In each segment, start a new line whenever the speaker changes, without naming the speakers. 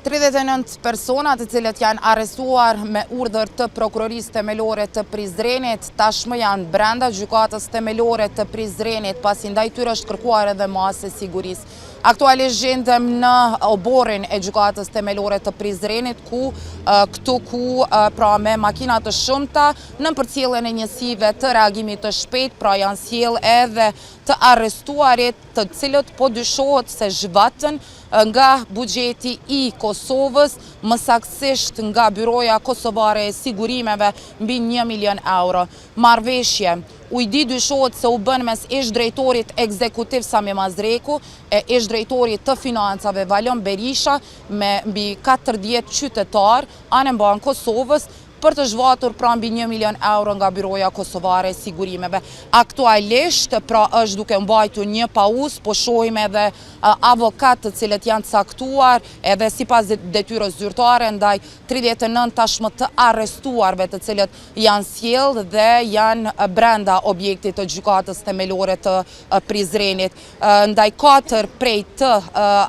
39 persona të cilët janë arrestuar me urdhër të prokurorisë themelore të Prizrenit tashmë janë brenda gjykatës themelore të Prizrenit, pasi ndaj tyre është kërkuar edhe masë e sigurisë. Aktualisht gjendem në oborin e gjykatës themelore të Prizrenit, pra me makina të shumta në përcjelljen e njësive të reagimit të shpejt, pra janë sjell edhe të arrestuarit të cilët po dyshohet se zhvatën nga buxheti i Kosovës, më saktësisht nga Byroja Kosovare e Sigurimeve mbi 1 milion euro. Marrëveshje ujdi dyshohet se u bën mes ish-drejtorit ekzekutiv Sami Mazreku e ish-drejtorit të financave Valon Berisha me mbi 40 qytetar anë mban Kosovës për të zhvatur pra mbi 1 milion euro nga Byroja Kosovare e Sigurimeve. Aktualisht pra është duke mbajtur një pauzë, po shohim edhe avokat të cilët janë caktuar edhe sipas detyrës zyrtare ndaj 39 tashmë të arrestuarve të cilët janë sjell dhe janë brenda objektit të gjykatës themelore të Prizrenit. Ndaj 4 prej të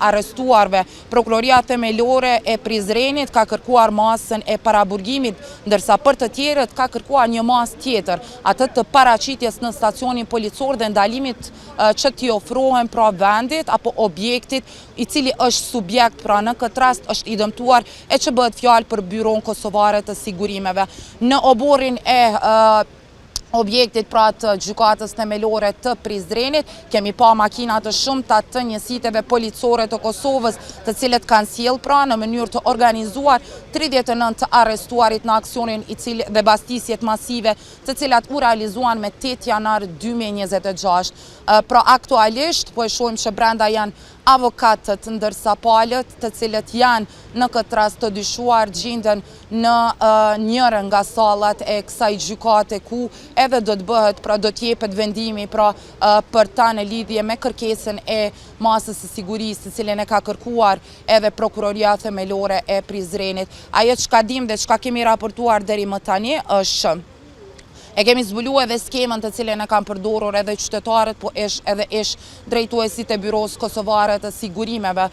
arrestuarve, Prokuroria Themelore e Prizrenit ka kërkuar masën e paraburgimit, ndërsa për të tjerët ka kërkuar një masë tjetër, atë të paraqitjes në stacionin policor dhe ndalimit që t'i ofrohen pra vendit apo objektit i cili është subjekt, pra në këtë rast është i dëmtuar e që bëhet fjalë për Byron Kosovare të Sigurimeve. Në oborin e objektit pra të gjykatës themelore të Prizrenit, kemi pa makina të shumta të njësiteve policore të Kosovës, të cilët kanë sjell pra në mënyrë të organizuar 39 të arrestuarit në aksionin i cili dhe bastisjet masive të cilat u realizuan me 8 janar 2026. Pra aktualisht po e shohim që brenda janë avokatët, ndërsa palët të cilët janë në këtë rast të dyshuar gjenden në njërën nga sallat e kësaj gjykate ku edhe do të bëhet, pra do t'jepet vendimi pra për ta në lidhje me kërkesën e masës së sigurisë, të cilën e ka kërkuar edhe Prokuroria Themelore e Prizrenit. Ajo çka dim dhe çka kemi raportuar deri më tani është e kemi zbulu edhe skemën të cilën e kam përdorur edhe qytetarët, po edhe drejtuesit e Byros Kosovare të Sigurimeve,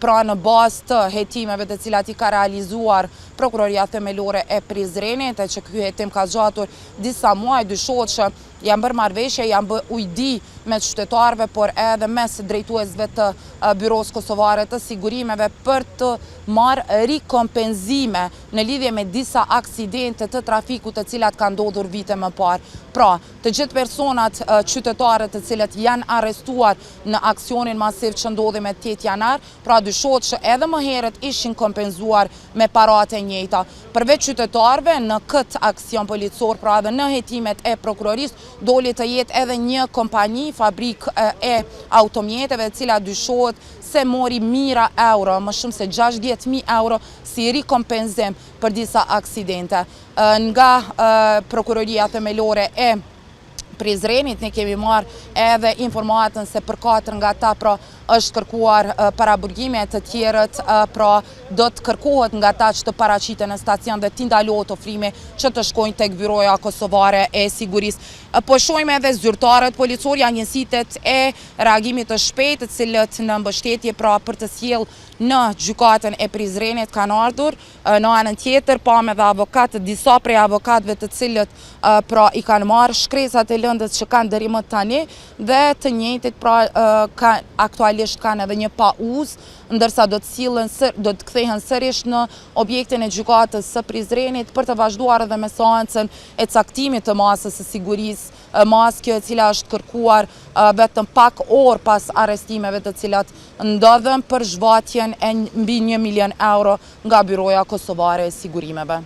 pra në bazë të hetimeve të cilat i ka realizuar Prokuroria Themelore e Prizrenit, e që ky hetim ka zgjatur disa muaj, dyshohet që janë bërë marrëveshje, janë bërë ujdi me qytetarëve, por edhe mes drejtuesve të Byros Kosovare të Sigurimeve për të marrë rikompenzime në lidhje me disa aksidente të trafikut të cilat kanë ndodhur vite më parë. Pra, të gjithë personat qytetarët të cilët janë arrestuar në aksionin masiv që ndodhi me 8 janar, pra dyshohet që edhe më herët ishin kompenzuar me paratë e njëjta. Përveç qytetarëve në këtë aksion policor, pra edhe në hetimet e prokurorisë, doli të jetë edhe një kompani, fabrik e automjeteve, cila dyshohet se mori mijëra euro, më shumë se 60.000 euro si rikompenzim për disa aksidente. Nga Prokuroria Themelore e Prizrenit ne kemi marrë edhe informatën se për 4 nga ta pra është kërkuar paraburgime, të tjerët pra do të kërkohet nga ta që të paraqiten në stacion dhe t'i ndalohet ofrime që të shkojnë tek Byroja Kosovare e Sigurisë. Po shohim edhe zyrtarët policor, janë njësitet e reagimit të shpejt, të cilët në mbështetje pra për të sjell në gjykatën e Prizrenit kanë ardhur. Në anën tjetër pam edhe avokatë, disa prej avokatëve të cilët pra i kanë marrë shkresat e lëndës që kanë deri më tani dhe të njëjtit pra aktualisht kanë edhe një pauzë, ndërsa do të kthehen sërish në objektin e gjykatës së Prizrenit për të vazhduar edhe me seancën e caktimit të masës së sigurisë, masë kjo e cila është kërkuar vetëm pak orë pas arrestimeve të cilat ndodhen për zhvatjen e mbi 1 milion euro nga Byroja Kosovare e Sigurimeve.